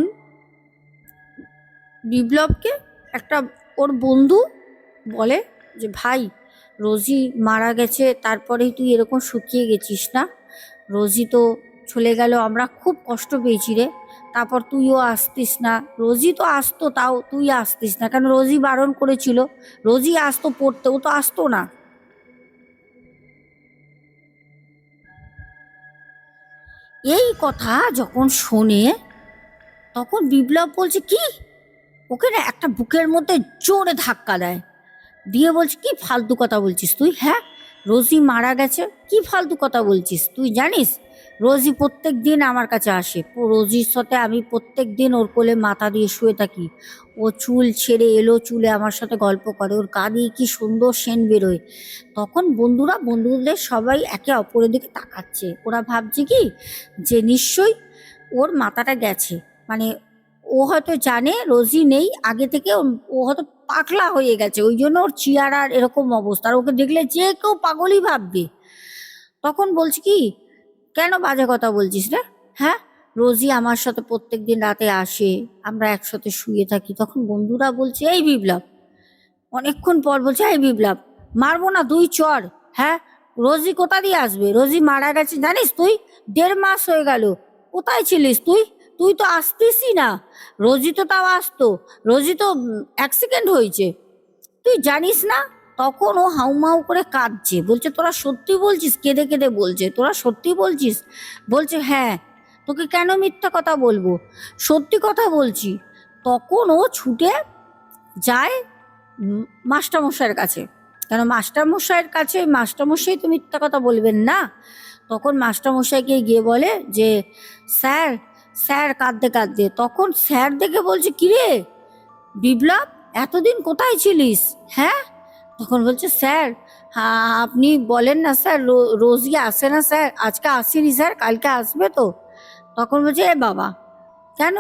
A: বিপ্লবকে একটা ওর বন্ধু বলে যে ভাই, রোজি মারা গেছে, তারপরেই তুই এরকম শুকিয়ে গেছিস না, রোজি তো চলে গেল, আমরা খুব কষ্ট পেয়েছি রে, তারপর তুইও আসতিস না, রোজি তো আসতো তাও তুই আসতিস না কেন, রোজি বারণ করেছিল, রোজি আসতো পড়তে, ও তো আসতো না। এই কথা যখন শোনে তখন বিপ্লব বলছে কি, ওকে না একটা বুকের মধ্যে জোরে ধাক্কা দেয়, দিয়ে বলছে কি ফালতু কথা বলছিস তুই, হ্যাঁ রোজি মারা গেছে, কি ফালতু কথা বলছিস, তুই জানিস রোজি প্রত্যেক দিন আমার কাছে আসে, রোজির সাথে আমি প্রত্যেক দিন ওর কোলে মাথা দিয়ে শুয়ে থাকি, ও চুল ছেড়ে এলো চুলে আমার সাথে গল্প করে, ওর কানে কি সুন্দর সেন বেরোয়। তখন বন্ধুদের সবাই একে অপরের দিকে তাকাচ্ছে, ওরা ভাবছে কি যে নিশ্চয়ই ওর মাথাটা গেছে, মানে ও হয়তো জানে রোজি নেই আগে থেকে, ও হয়তো পাগলা হয়ে গেছে, ওই জন্য ওর চেহারার এরকম অবস্থা, আর ওকে দেখলে যে কেউ পাগলই ভাববে। তখন বলছি কি, কেন বাজে কথা বলছিস রে, হ্যাঁ রোজি আমার সাথে প্রত্যেক দিন রাতে আসে, আমরা একসাথে শুয়ে থাকি। তখন বন্ধুরা বলছে এই বিপ্লব, অনেকক্ষণ পর বলছে এই বিপ্লব, মারবো না দুই চর, হ্যাঁ রোজি কোথা দিয়ে আসবে, রোজি মারা গেছে জানিস তুই, 1.5 মাস হয়ে গেল, কোথায় ছিলিস তুই, তুই তো আসতিসই না, রোজি তো তাও আসতো, রোজি তো অ্যাক্সিডেন্ট হয়েছে, তুই জানিস না। তখন ও হাউমাউ করে কাঁদছে, বলছে তোরা সত্যি বলছিস, কেঁদে কেঁদে বলছে তোরা সত্যি বলছিস, বলছে হ্যাঁ, তোকে কেন মিথ্যা কথা বলবো, সত্যি কথা বলছি। তখন ও ছুটে যায় মাস্টারমশাইয়ের কাছে, কেন মাস্টারমশাইয়ের কাছে, মাস্টারমশাই তো মিথ্যা কথা বলবেন না। তখন মাস্টারমশাইকে গিয়ে বলে যে স্যার, স্যার কাঁদতে কাঁদতে, তখন স্যার দেখে বলছে কিরে বিপ্লব, এতদিন কোথায় ছিলিস, হ্যাঁ। তখন বলছে স্যার, হ্যাঁ আপনি বলেন না স্যার, রোজই আসে না স্যার, আজকে আসেনি স্যার, কালকে আসবে তো। তখন বলছে এ বাবা, কেন,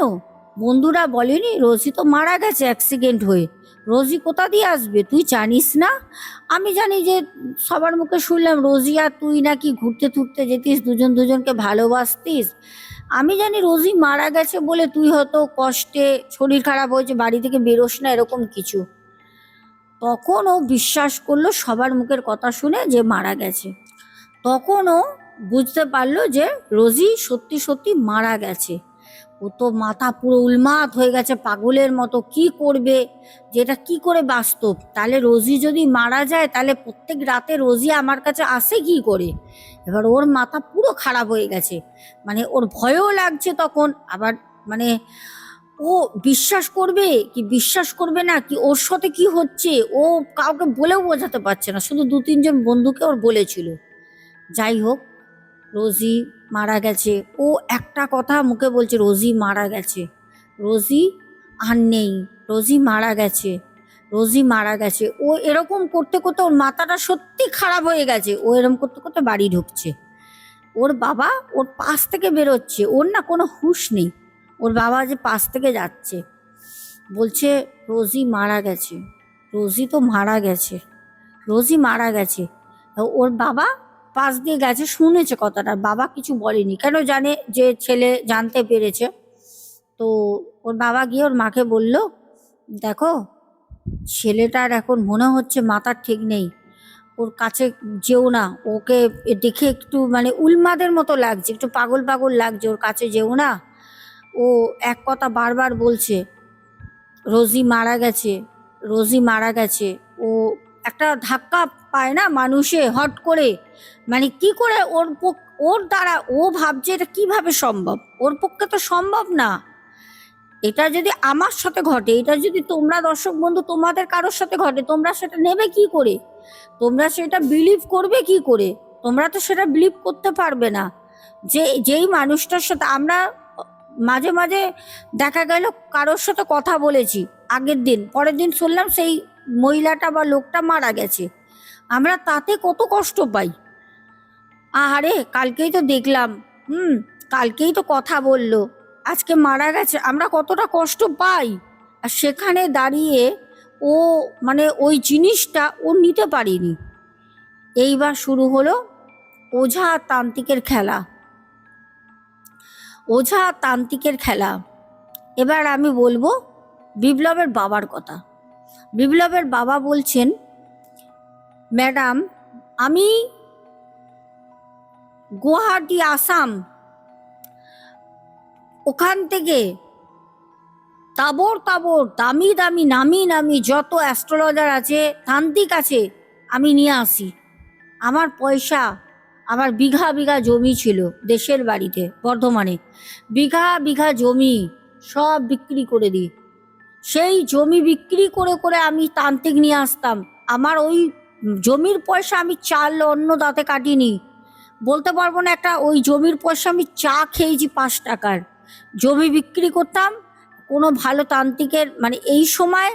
A: বন্ধুরা বলেনি রোজি তো মারা গেছে অ্যাক্সিডেন্ট হয়ে, রোজি কোথা দিয়ে আসবে তুই জানিস না। আমি জানি যে সবার মুখে শুনলাম রোজি আর তুই নাকি ঘুরতে টুরতে যেতিস, দুজন দুজনকে ভালোবাসতিস, আমি জানি রোজি মারা গেছে বলে তুই হয়তো কষ্টে, শরীর খারাপ হয়েছে, বাড়ি থেকে বেরোস না এরকম কিছু। তখন ও বিশ্বাস করলো সবার মুখের কথা শুনে যে মারা গেছে। তখন ও বুঝতে পারলো যে রোজি সত্যি সত্যি মারা গেছে। ও তো মাথা পুরো উন্মাদ হয়ে গেছে পাগলের মতো, কি করবে, যেটা কি করে বাস্তব, তাহলে রোজি যদি মারা যায় তাহলে প্রত্যেক রাতে রোজি আমার কাছে আসে কি করে। এবার ওর মাথা পুরো খারাপ হয়ে গেছে, মানে ওর ভয়ও লাগছে তখন, আবার মানে ও বিশ্বাস করবে কি বিশ্বাস করবে না কি ওর সাথে কি হচ্ছে, ও কাউকে বলেও বোঝাতে পারছে না, শুধু 2-3 জন বন্ধুকে ওর বলেছিল। যাই হোক, রোজি মারা গেছে, ও একটা কথা মুখে বলছে রোজি মারা গেছে, রোজি আর নেই, রোজি মারা গেছে, রোজি মারা গেছে। ও এরকম করতে করতে ওর মাথাটা সত্যি খারাপ হয়ে গেছে, ও এরকম করতে করতে বাড়ি ঢুকছে, ওর বাবা ওর পাশ থেকে বেরোচ্ছে, ওর না কোনো হুঁশ নেই, ওর বাবা যে পাশ থেকে যাচ্ছে, বলছে রোজি মারা গেছে, রোজি তো মারা গেছে, রোজি মারা গেছে। ওর বাবা পাশ দিয়ে গেছে, শুনেছে কথাটা, বাবা কিছু বলেনি, কেন জানে যে ছেলে জানতে পেরেছে। তো ওর বাবা গিয়ে ওর মাকে বলল দেখো, ছেলেটার এখন মনে হচ্ছে মাথার ঠিক নেই, ওর কাছে যেও না, ওকে দেখে একটু মানে উন্মাদের মতো লাগছে, একটু পাগল পাগল লাগছে, ওর কাছে যেও না, ও এক কথা বারবার বলছে রোজি মারা গেছে, রোজি মারা গেছে। ও একটা ধাক্কা পায় না মানুষে হট করে, মানে কি করে ওর দ্বারা ও ভাবছে এটা কিভাবে সম্ভব, ওর পক্ষে তো সম্ভব না। এটা যদি আমার সাথে ঘটে, এটা যদি তোমরা দর্শক বন্ধু তোমাদের কারোর সাথে ঘটে, তোমরা সেটা নেবে কি করে, তোমরা সেটা বিলিভ করবে কি করে, তোমরা তো সেটা বিলিভ করতে পারবে না। যে যেই মানুষটার সাথে আমরা মাঝে মাঝে দেখা গেল কারোর সাথে কথা বলেছি, আগের দিন পরের দিন শুনলাম সেই মহিলাটা বা লোকটা মারা গেছে, আমরা তাতে কত কষ্ট পাই, আহারে কালকেই তো দেখলাম, কালকেই তো কথা বললো, আজকে মারা গেছে, আমরা কতটা কষ্ট পাই। আর সেখানে দাঁড়িয়ে ও মানে ওই জিনিসটা ও নিতে পারিনি। এইবার শুরু হলো ওঝা আর তান্ত্রিকের খেলা। ওঝা আর তান্ত্রিকের খেলা। এবার আমি বলবো বিপ্লবের বাবার কথা। বিপ্লবের বাবা বলছেন, ম্যাডাম আমি গুয়াহাটি আসাম ওখান থেকে তাবর তাবর দামি দামি নামি নামি যত অ্যাস্ট্রোলজার আছে, তান্ত্রিক আছে, আমি নিয়ে আসি। আমার পয়সা, আমার বিঘা বিঘা জমি ছিল দেশের বাড়িতে বর্ধমানে, বিঘা বিঘা জমি সব বিক্রি করে দিই। সেই জমি বিক্রি করে করে আমি তান্ত্রিক নিয়ে আসতাম। আমার ওই জমির পয়সা আমি চাল অন্য দাঁতে কাটিনি। বলতে পারবো না, একটা ওই জমির পয়সা আমি চা খেয়েছি 5 টাকার। জমি বিক্রি করতাম কোনো ভালো তান্ত্রিকের, মানে এই সময়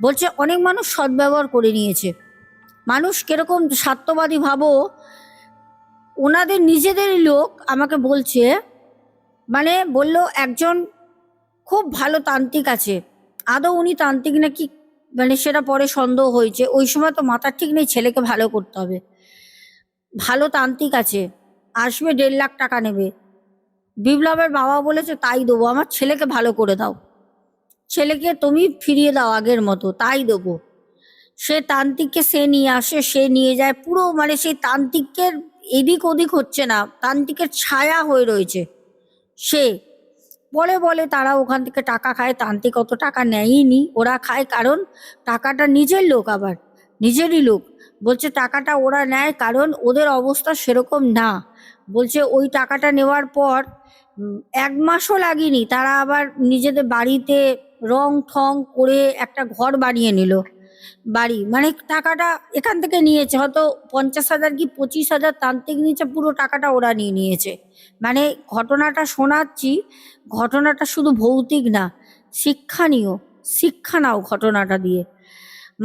A: বলছে অনেক মানুষ সদ্ব্যবহার করে নিয়েছে। মানুষ কিরকম স্বার্থবাদী ভাবো, ওনাদের নিজেদেরই লোক আমাকে বলছে, মানে বলল একজন খুব ভালো তান্ত্রিক আছে, আদৌ উনি তান্ত্রিক নাকি মানে সেটা পরে সন্দেহ হয়েছে। ওই সময় তো মাথার ঠিক নেই, ছেলেকে ভালো করতে হবে। ভালো তান্ত্রিক আছে, আসবে 1.5 লাখ টাকা নেবে। বিপ্লবের বাবা বলেছে তাই দেবো, আমার ছেলেকে ভালো করে দাও, ছেলেকে তুমি ফিরিয়ে দাও আগের মতো, তাই দেবো। সে তান্ত্রিককে সে নিয়ে আসে, সে নিয়ে যায়, পুরো মানে সেই তান্ত্রিকের এদিক ওদিক হচ্ছে না, তান্ত্রিকের ছায়া হয়ে রয়েছে সে। বলে বলে তারা ওখান থেকে টাকা খায়, তান্ত্রিক অত টাকা নেয়নি, ওরা খায় কারণ টাকাটা নিজের লোক, আবার নিজেরই লোক। বলছে টাকাটা ওরা নেয় কারণ ওদের অবস্থা সেরকম না। বলছে ওই টাকাটা নেওয়ার পর 1 মাসও লাগেনি, তারা আবার নিজেদের বাড়িতে রং ঠং করে একটা ঘর বানিয়ে নিল। বাড়ি মানে টাকাটা এখান থেকে নিয়েছে, হয়তো 50,000 কি 25,000 তান্ত্রিক নিয়েছে, পুরো টাকাটা ওরা নিয়ে নিয়েছে। মানে ঘটনাটা শোনাচ্ছি, ঘটনাটা শুধু ভৌতিক না, শিক্ষণীয়, শিক্ষা নাও ঘটনাটা দিয়ে,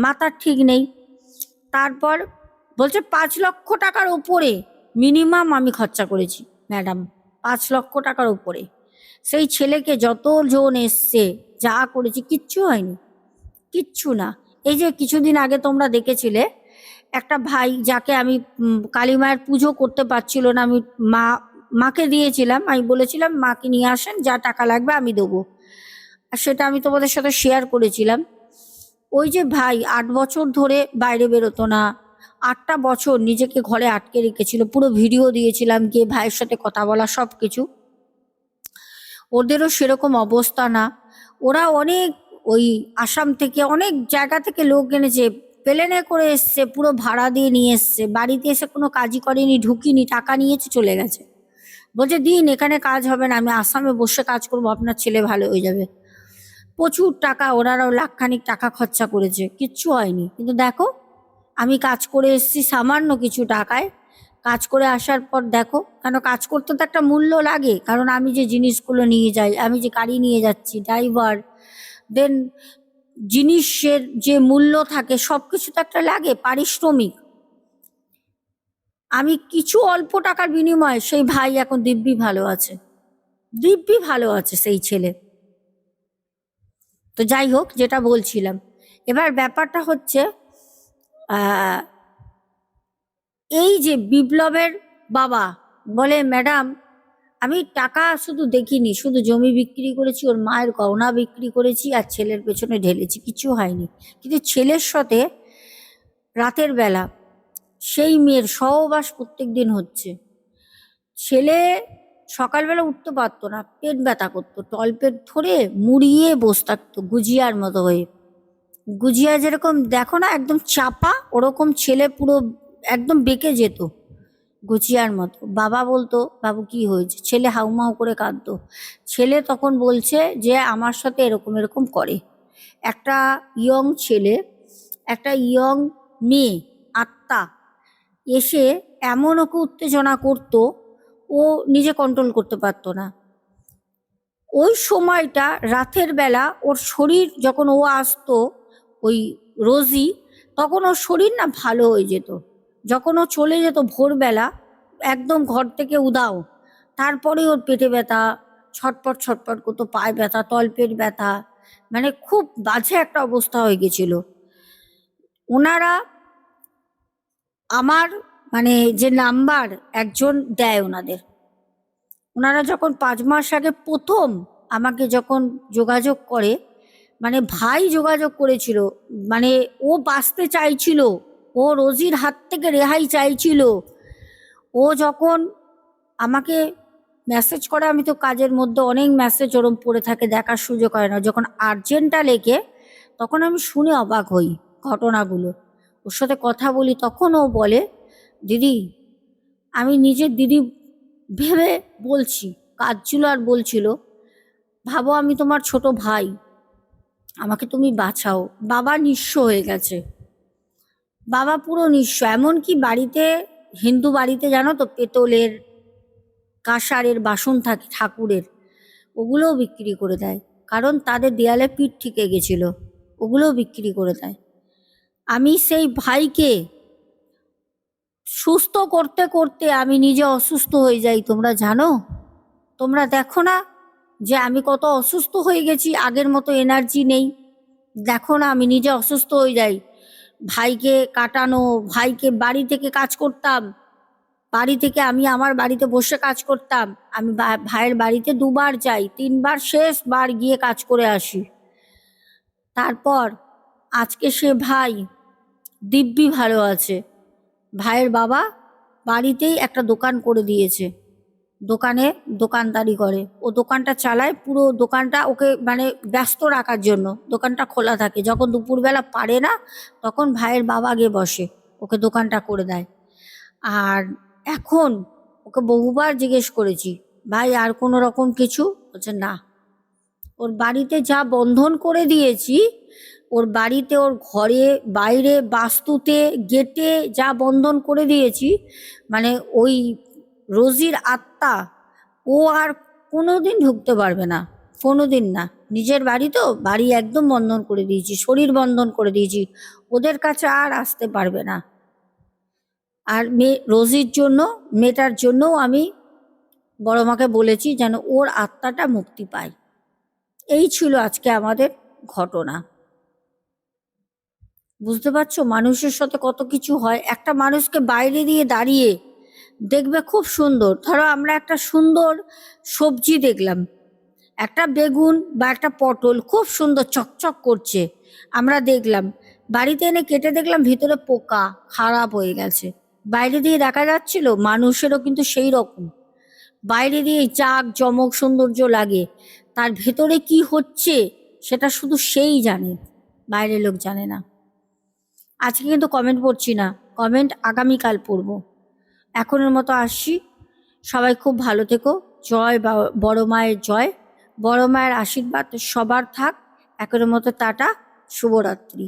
A: মাথার ঠিক নেই। তারপর বলছে 5 লক্ষ টাকার উপরে মিনিমাম আমি খরচা করেছি ম্যাডাম, 5 লক্ষ টাকার উপরে। সেই ছেলেকে যতজন এসছে যা করেছি কিচ্ছু হয়নি, কিচ্ছু না। এই যে কিছুদিন আগে তোমরা দেখেছিলে একটা ভাই, যাকে আমি কালী মায়ের পুজো করতে পারছিল না, আমি মাকে দিয়েছিলাম, আমি বলেছিলাম মাকে নিয়ে আসেন, যা টাকা লাগবে আমি দেবো, আর সেটা আমি তোমাদের সাথে শেয়ার করেছিলাম। ওই যে ভাই 8 বছর ধরে বাইরে বেরোতো না, 8টা বছর নিজেকে ঘরে আটকে রেখেছিল, পুরো ভিডিও দিয়েছিলাম গিয়ে ভাইয়ের সাথে কথা বলা সব কিছু। ওদেরও সেরকম অবস্থা না, ওরা অনেক ওই আসাম থেকে অনেক জায়গা থেকে লোক এনেছে, প্লেনে করে এসছে, পুরো ভাড়া দিয়ে নিয়ে এসছে, বাড়িতে এসে কোনো কাজই করেনি, ঢুকিনি, টাকা নিয়েছে চলে গেছে। বলছে দিন এখানে কাজ হবে না, আমি আসামে বসে কাজ করবো, আপনার ছেলে ভালো হয়ে যাবে। প্রচুর টাকা, ওনারাও লাখখানিক টাকা খরচা করেছে, কিচ্ছু হয়নি। কিন্তু দেখো আমি কাজ করে এসেছি সামান্য কিছু টাকায়, কাজ করে আসার পর দেখো, কেন কাজ করতে তো একটা মূল্য লাগে, কারণ আমি যে জিনিসগুলো নিয়ে যাই, আমি যে গাড়ি নিয়ে যাচ্ছি, ড্রাইভার, দেন জিনিসের যে মূল্য থাকে সব কিছু তো একটা লাগে, পারিশ্রমিক। আমি কিছু অল্প টাকার বিনিময়ে সেই ভাই এখন দিব্যি ভালো আছে, দিব্যি ভালো আছে সেই ছেলে। তো যাই হোক, যেটা বলছিলাম, এবার ব্যাপারটা হচ্ছে এই যে বিপ্লবের বাবা বলে, ম্যাডাম আমি টাকা শুধু দেখিনি, শুধু জমি বিক্রি করেছি, ওর মায়ের গয়না বিক্রি করেছি, আর ছেলের পেছনে ঢেলেছি, কিছু হয়নি। কিন্তু ছেলের সাথে রাতের বেলা সেই মেয়ের সহবাস প্রত্যেক দিন হচ্ছে। ছেলে সকালবেলা উঠতে পারতো না, পেট ব্যথা করতো, তলপেট ধরে মুড়িয়ে বসে থাকতো গুজিয়ার মতো হয়ে। গুজিয়া যেরকম দেখো না একদম চাপা, ওরকম ছেলে পুরো একদম বেঁকে যেত গুজিয়ার মতো। বাবা বলতো বাবু কি হয়েছে, ছেলে হাউমাউ করে কাঁদতো। ছেলে তখন বলছে যে আমার সাথে এরকম এরকম করে। একটা ইয়ং ছেলে, একটা ইয়ং মেয়ে আত্মা এসে এমন ওকে উত্তেজনা করতো, ও নিজে কন্ট্রোল করতে পারতো না। ওই সময়টা রাতের বেলা ওর শরীর যখন ও আসতো, ওই রোজি, তখন ওর শরীর না ভালো হয়ে যেত। যখন ও চলে যেত ভোরবেলা, একদম ঘর থেকে উধাও, তারপরে ওর পেটে ব্যথা, ছটপট ছটপট করতো, পায়ে ব্যথা, তলপেট ব্যথা, মানে খুব বাজে একটা অবস্থা হয়ে গেছিল। ওনারা আমার মানে যে নাম্বার একজন দেয় ওনাদের, ওনারা যখন 5 মাস আগে প্রথম আমাকে যখন যোগাযোগ করে, মানে ভাই যোগাযোগ করেছিল, মানে ও বাঁচতে চাইছিল, ও রোজির হাত থেকে রেহাই চাইছিল। ও যখন আমাকে মেসেজ করে, আমি তো কাজের মধ্যে অনেক মেসেজ ওরম পড়ে থাকে, দেখার সুযোগ হয় না, যখন আর্জেন্টটা লেখে তখন আমি শুনে অবাক হই ঘটনাগুলো। ওর সাথে কথা বলি, তখন ও বলে, দিদি, আমি নিজের দিদি ভেবে বলছি, কাঁদছিল আর বলছিল, ভাবো আমি তোমার ছোট ভাই, আমাকে তুমি বাঁচাও। বাবা নিঃস্ব হয়ে গেছে, বাবা পুরো নিঃস্ব। এমনকি বাড়িতে, হিন্দু বাড়িতে জানো তো, পেতলের কাঁসারের বাসন থাকে ঠাকুরের, ওগুলোও বিক্রি করে দেয়, কারণ তাদের দেয়ালে পিঠ ঠেকে গেছিল, ওগুলোও বিক্রি করে দেয়। আমি সেই ভাইকে সুস্থ করতে করতে আমি নিজে অসুস্থ হয়ে যাই, তোমরা জানো? তোমরা দেখো না যে আমি কত অসুস্থ হয়ে গেছি, আগের মতো এনার্জি নেই? দেখো না, আমি নিজে অসুস্থ হয়ে যাই। ভাইকে কাটানো, ভাইকে বাড়ি থেকে কাজ করতাম, বাড়ি থেকে আমি আমার বাড়িতে বসে কাজ করতাম। আমি ভাইয়ের বাড়িতে 2বার যাই, 3বার শেষবার গিয়ে কাজ করে আসি। তারপর আজকে সে ভাই দিব্যি ভালো আছে। ভাইয়ের বাবা বাড়িতেই একটা দোকান করে দিয়েছে, দোকানে দোকানদারি করে, ও দোকানটা চালায়, পুরো দোকানটা ওকে মানে ব্যস্ত রাখার জন্য দোকানটা খোলা থাকে। যখন দুপুরবেলা পারে না, তখন ভাইয়ের বাবা গিয়ে বসে, ওকে দোকানটা করে দেয়। আর এখন ওকে বহুবার জিজ্ঞেস করেছি, ভাই আর কোনো রকম কিছু? বলছে না। ওর বাড়িতে যা বন্ধন করে দিয়েছি, ওর বাড়িতে, ওর ঘরে, বাইরে, বাস্তুতে, গেটে যা বন্ধন করে দিয়েছি, মানে ওই রোজির আত্মা ও আর কোনোদিন ঢুকতে পারবে না, কোনোদিন না। নিজের বাড়ি তো, বাড়ি একদম বন্ধন করে দিয়েছি, শরীর বন্ধন করে দিয়েছি, ওদের কাছে আর আসতে পারবে না। আর রোজির জন্য, মেয়েটার জন্যও আমি বড় মাকে বলেছি যেন ওর আত্মাটা মুক্তি পায়। এই ছিল আজকে আমাদের ঘটনা। বুঝতে পারছো মানুষের সাথে কত কিছু হয়? একটা মানুষকে বাইরে দিয়ে দাঁড়িয়ে দেখবে খুব সুন্দর, ধরো আমরা একটা সুন্দর সবজি দেখলাম, একটা বেগুন বা একটা পটল খুব সুন্দর চকচক করছে, আমরা দেখলাম, বাড়িতে এনে কেটে দেখলাম ভিতরে পোকা, খারাপ হয়ে গেছে। বাইরে দিয়ে দেখা যাচ্ছিল, মানুষেরও কিন্তু সেই রকম, বাইরে দিয়ে চাক চমক সৌন্দর্য লাগে, তার ভেতরে কি হচ্ছে সেটা শুধু সেই জানে, বাইরের লোক জানে না। আজকে কিন্তু কমেন্ট পড়ছি না, কমেন্ট আগামীকাল পড়ব। এখনের মতো আসছি, সবাই খুব ভালো থেকো। জয় বড় মায়ের জয়, বড় মায়ের আশীর্বাদ সবার থাক। এখনের মতো টাটা, শুভরাত্রি।